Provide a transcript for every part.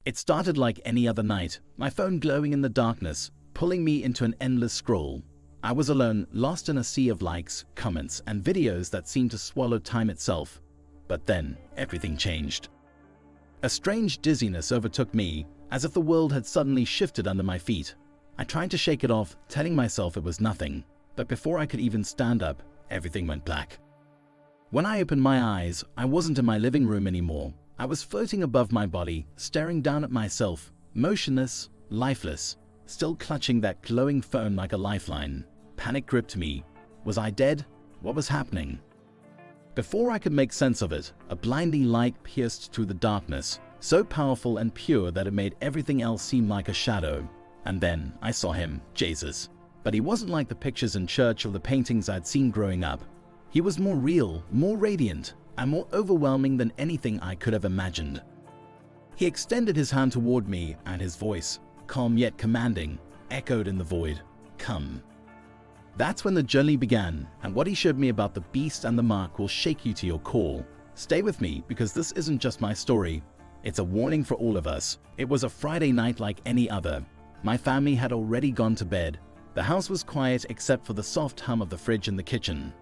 It started like any other night, my phone glowing in the darkness, pulling me into an endless scroll. I was alone, lost in a sea of likes, comments, and videos that seemed to swallow time itself. But then, everything changed. A strange dizziness overtook me, as if the world had suddenly shifted under my feet. I tried to shake it off, telling myself it was nothing, but before I could even stand up, everything went black. When I opened my eyes, I wasn't in my living room anymore. I was floating above my body, staring down at myself, motionless, lifeless, still clutching that glowing phone like a lifeline. Panic gripped me. Was I dead? What was happening? Before I could make sense of it, a blinding light pierced through the darkness, so powerful and pure that it made everything else seem like a shadow. And then I saw him, Jesus. But he wasn't like the pictures in church or the paintings I'd seen growing up. He was more real, more radiant, and more overwhelming than anything I could have imagined. He extended his hand toward me, and his voice, calm yet commanding, echoed in the void, "Come." That's when the journey began, and what he showed me about the beast and the mark will shake you to your core. Stay with me, because this isn't just my story. It's a warning for all of us. It was a Friday night like any other. My family had already gone to bed. The house was quiet except for the soft hum of the fridge in the kitchen.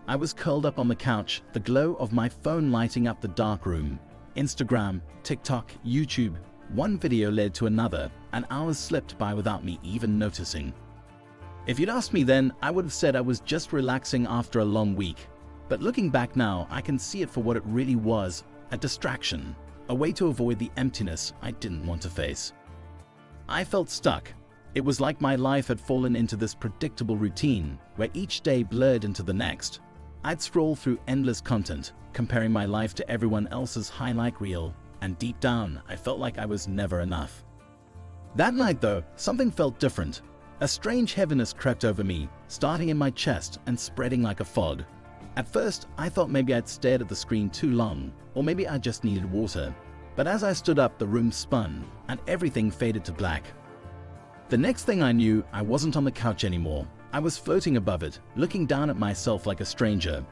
I was curled up on the couch, the glow of my phone lighting up the dark room. Instagram, TikTok, YouTube. One video led to another, and hours slipped by without me even noticing. If you'd asked me then, I would have said I was just relaxing after a long week. But looking back now, I can see it for what it really was, a distraction, a way to avoid the emptiness I didn't want to face. I felt stuck. It was like my life had fallen into this predictable routine, where each day blurred into the next. I'd scroll through endless content, comparing my life to everyone else's highlight reel, and deep down, I felt like I was never enough. That night though, something felt different. A strange heaviness crept over me, starting in my chest and spreading like a fog. At first, I thought maybe I'd stared at the screen too long, or maybe I just needed water. But as I stood up, the room spun, and everything faded to black. The next thing I knew, I wasn't on the couch anymore. I was floating above it, looking down at myself like a stranger.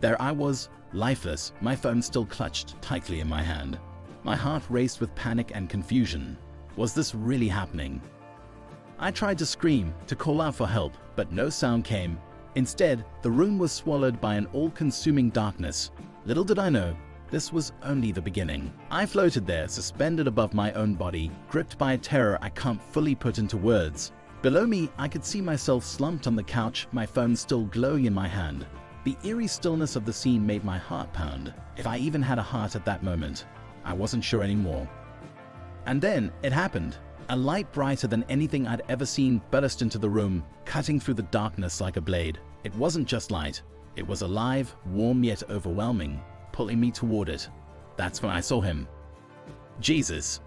There I was, lifeless, my phone still clutched tightly in my hand. My heart raced with panic and confusion. Was this really happening? I tried to scream, to call out for help, but no sound came. Instead, the room was swallowed by an all-consuming darkness. Little did I know, this was only the beginning. I floated there, suspended above my own body, gripped by a terror I can't fully put into words. Below me, I could see myself slumped on the couch, my phone still glowing in my hand. The eerie stillness of the scene made my heart pound. If I even had a heart at that moment, I wasn't sure anymore. And then, it happened. A light brighter than anything I'd ever seen burst into the room, cutting through the darkness like a blade. It wasn't just light. It was alive, warm yet overwhelming, pulling me toward it. That's when I saw him. Jesus.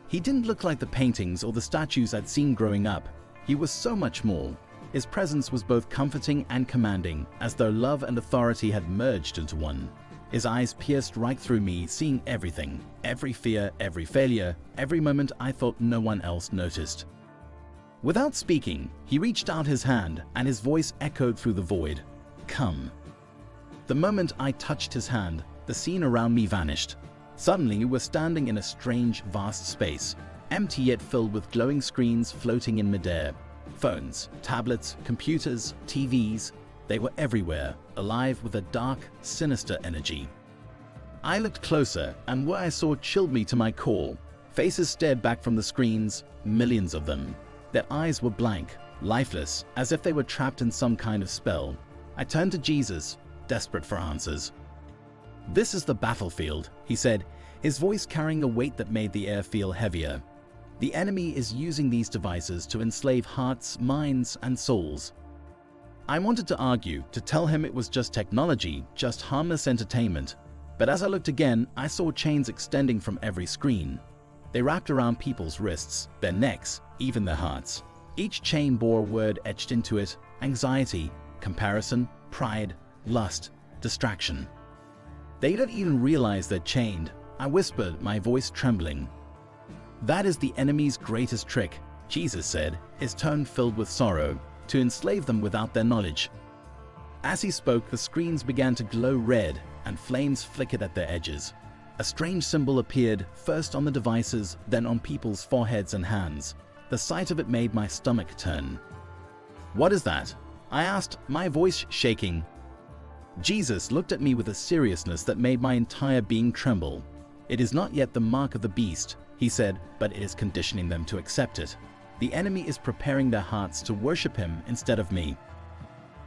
He didn't look like the paintings or the statues I'd seen growing up. He was so much more. His presence was both comforting and commanding, as though love and authority had merged into one. His eyes pierced right through me, seeing everything, every fear, every failure, every moment I thought no one else noticed. Without speaking, he reached out his hand, and his voice echoed through the void. "Come." The moment I touched his hand, the scene around me vanished. Suddenly, we were standing in a strange, vast space, empty yet filled with glowing screens floating in midair. Phones, tablets, computers, TVs, they were everywhere, alive with a dark, sinister energy. I looked closer, and what I saw chilled me to my core. Faces stared back from the screens, millions of them. Their eyes were blank, lifeless, as if they were trapped in some kind of spell. I turned to Jesus, desperate for answers. "This is the battlefield," he said, his voice carrying a weight that made the air feel heavier. "The enemy is using these devices to enslave hearts, minds, and souls." I wanted to argue, to tell him it was just technology, just harmless entertainment. But as I looked again, I saw chains extending from every screen. They wrapped around people's wrists, their necks, even their hearts. Each chain bore a word etched into it: anxiety, comparison, pride, lust, distraction. They don't even realize they're chained, I whispered, my voice trembling. "That is the enemy's greatest trick," Jesus said, his tone filled with sorrow, "to enslave them without their knowledge." As he spoke, the screens began to glow red, and flames flickered at their edges. A strange symbol appeared, first on the devices, then on people's foreheads and hands. The sight of it made my stomach turn. "What is that?" I asked, my voice shaking. Jesus looked at me with a seriousness that made my entire being tremble. "It is not yet the mark of the beast," he said, "but it is conditioning them to accept it. The enemy is preparing their hearts to worship him instead of me."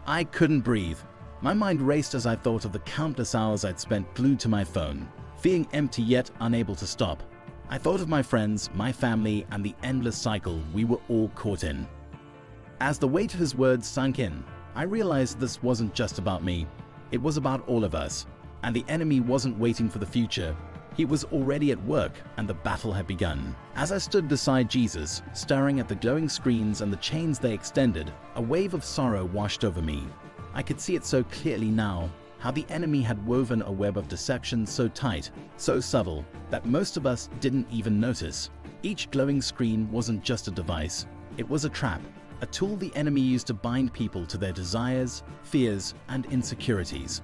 I couldn't breathe. My mind raced as I thought of the countless hours I'd spent glued to my phone, feeling empty yet unable to stop. I thought of my friends, my family, and the endless cycle we were all caught in. As the weight of his words sank in, I realized this wasn't just about me. It was about all of us. And the enemy wasn't waiting for the future. He was already at work, and the battle had begun. As I stood beside Jesus, staring at the glowing screens and the chains they extended, a wave of sorrow washed over me. I could see it so clearly now, how the enemy had woven a web of deception so tight, so subtle, that most of us didn't even notice. Each glowing screen wasn't just a device. It was a trap, a tool the enemy used to bind people to their desires, fears, and insecurities.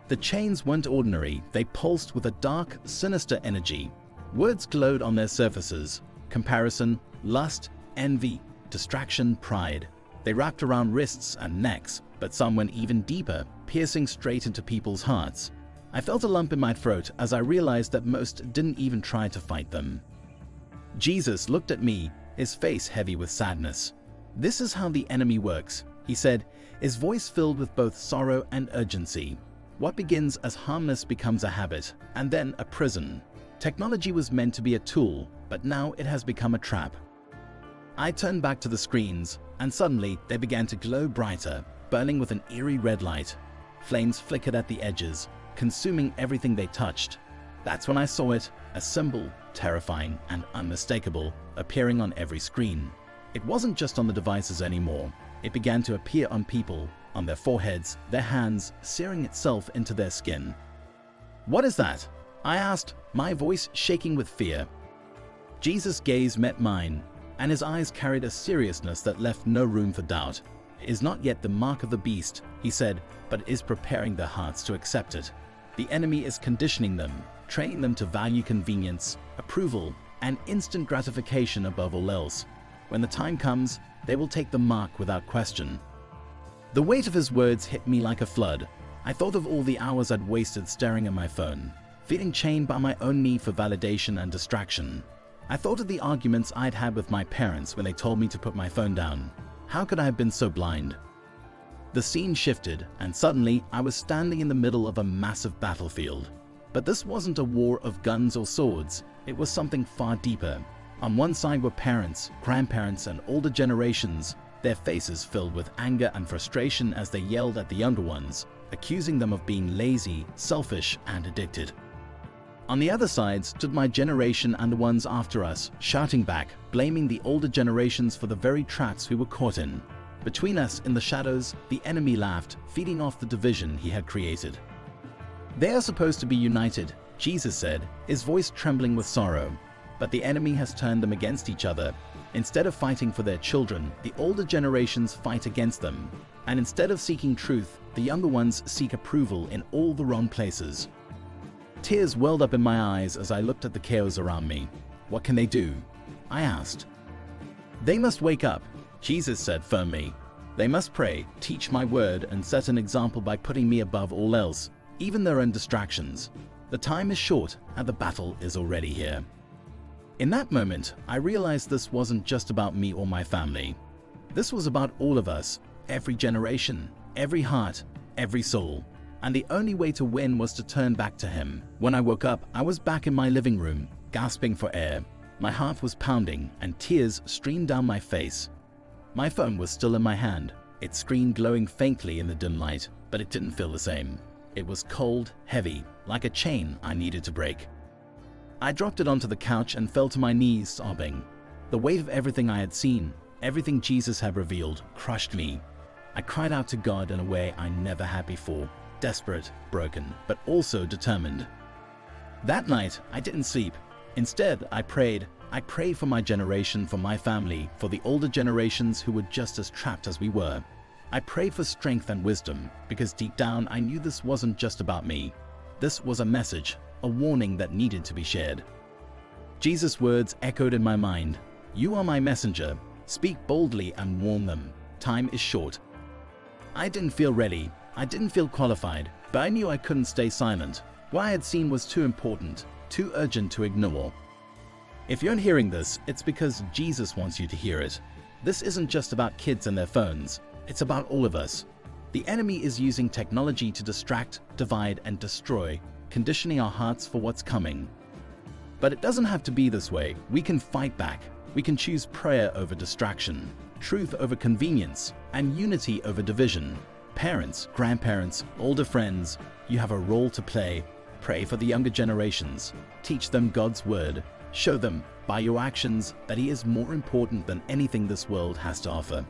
The chains weren't ordinary. They pulsed with a dark, sinister energy. Words glowed on their surfaces: comparison, lust, envy, distraction, pride. They wrapped around wrists and necks, but some went even deeper, piercing straight into people's hearts. I felt a lump in my throat as I realized that most didn't even try to fight them. Jesus looked at me, his face heavy with sadness. "This is how the enemy works," he said, his voice filled with both sorrow and urgency. "What begins as harmless becomes a habit, and then a prison. Technology was meant to be a tool, but now it has become a trap." I turned back to the screens, and suddenly they began to glow brighter, burning with an eerie red light. Flames flickered at the edges, consuming everything they touched. That's when I saw it, a symbol, terrifying and unmistakable, appearing on every screen. It wasn't just on the devices anymore. It began to appear on people, on their foreheads, their hands, searing itself into their skin. "What is that?" I asked, my voice shaking with fear. Jesus' gaze met mine, and his eyes carried a seriousness that left no room for doubt. "It is not yet the mark of the beast," he said, "but it is preparing their hearts to accept it. The enemy is conditioning them, training them to value convenience, approval, and instant gratification above all else. When the time comes, they will take the mark without question." The weight of his words hit me like a flood. I thought of all the hours I'd wasted staring at my phone, feeling chained by my own need for validation and distraction. I thought of the arguments I'd had with my parents when they told me to put my phone down. How could I have been so blind? The scene shifted, and suddenly I was standing in the middle of a massive battlefield. But this wasn't a war of guns or swords. It was something far deeper. On one side were parents, grandparents, and older generations, their faces filled with anger and frustration as they yelled at the younger ones, accusing them of being lazy, selfish, and addicted. On the other side stood my generation and the ones after us, shouting back, blaming the older generations for the very traps we were caught in. Between us, in the shadows, the enemy laughed, feeding off the division he had created. "They are supposed to be united," Jesus said, his voice trembling with sorrow. "But the enemy has turned them against each other. Instead of fighting for their children, the older generations fight against them. And instead of seeking truth, the younger ones seek approval in all the wrong places." Tears welled up in my eyes as I looked at the chaos around me. "What can they do?" I asked. "They must wake up," Jesus said firmly. "They must pray, teach my word, and set an example by putting me above all else, even their own distractions. The time is short, and the battle is already here." In that moment, I realized this wasn't just about me or my family. This was about all of us, every generation, every heart, every soul. And the only way to win was to turn back to him. When I woke up, I was back in my living room, gasping for air. My heart was pounding, and tears streamed down my face. My phone was still in my hand, its screen glowing faintly in the dim light, but it didn't feel the same. It was cold, heavy, like a chain I needed to break. I dropped it onto the couch and fell to my knees, sobbing. The weight of everything I had seen, everything Jesus had revealed, crushed me. I cried out to God in a way I never had before, desperate, broken, but also determined. That night, I didn't sleep. Instead, I prayed. I prayed for my generation, for my family, for the older generations who were just as trapped as we were. I prayed for strength and wisdom, because deep down I knew this wasn't just about me. This was a message, a warning that needed to be shared. Jesus' words echoed in my mind. You are my messenger. Speak boldly and warn them. Time is short. I didn't feel ready. I didn't feel qualified, but I knew I couldn't stay silent. What I had seen was too important, too urgent to ignore. If you're hearing this, it's because Jesus wants you to hear it. This isn't just about kids and their phones. It's about all of us. The enemy is using technology to distract, divide, and destroy, conditioning our hearts for what's coming. But it doesn't have to be this way. We can fight back. We can choose prayer over distraction, truth over convenience, and unity over division. Parents, grandparents, older friends, you have a role to play. Pray for the younger generations. Teach them God's word. Show them, by your actions, that He is more important than anything this world has to offer.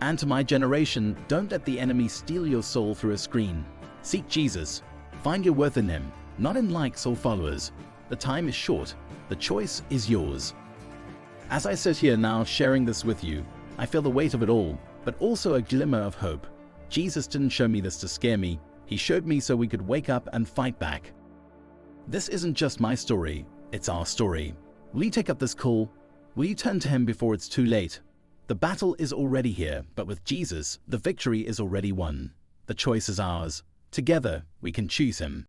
And to my generation, don't let the enemy steal your soul through a screen. Seek Jesus. Find your worth in Him, not in likes or followers. The time is short. The choice is yours. As I sit here now sharing this with you, I feel the weight of it all, but also a glimmer of hope. Jesus didn't show me this to scare me. He showed me so we could wake up and fight back. This isn't just my story, it's our story. Will you take up this call? Will you turn to Him before it's too late? The battle is already here, but with Jesus, the victory is already won. The choice is ours. Together, we can choose Him.